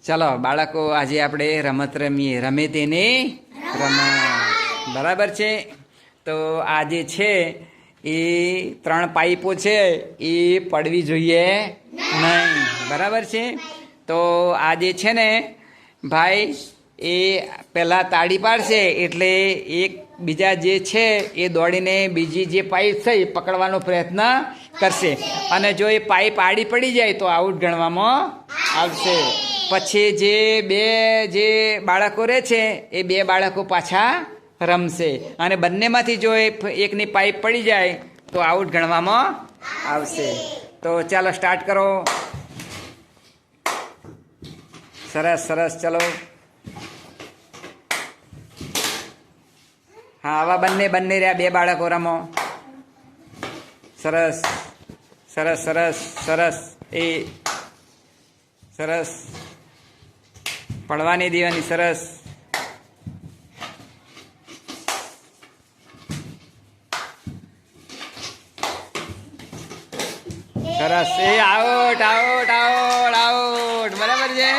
ચાલો બાળકો, આજે આપણે રમત રમીએ. રમે તેને રમત. બરાબર છે. તો આ જે છે એ 3 પાઇપો છે એ પડવી જોઈએ નહીં. બરાબર છે. તો આ જે છે ને ભાઈ, એ પહેલાં તાળી પાડશે એટલે એક બીજા જે છે એ દોડીને બીજી જે પાઇપ છે એ પકડવાનો પ્રયત્ન કરશે, અને જો એ પાઇપ આડી પડી જાય તો આઉટ ગણવામાં આવશે. પછી જે બાળકો રહે છે એ 2 બાળકો પાછા રમશે, અને બંનેમાંથી જો એકની પાઇપ પડી જાય તો આઉટ ગણવામાં આવશે. તો ચાલો સ્ટાર્ટ કરો. સરસ સરસ, ચલો. હા, આવા બંને રહ્યા 2 બાળકો રમો. સરસ સરસ સરસ સરસ. એ સરસ, પડવાની દેવાની. સરસ સરસ. એ આઉટ આઉટ આઉટ આઉટ. બરાબર છે.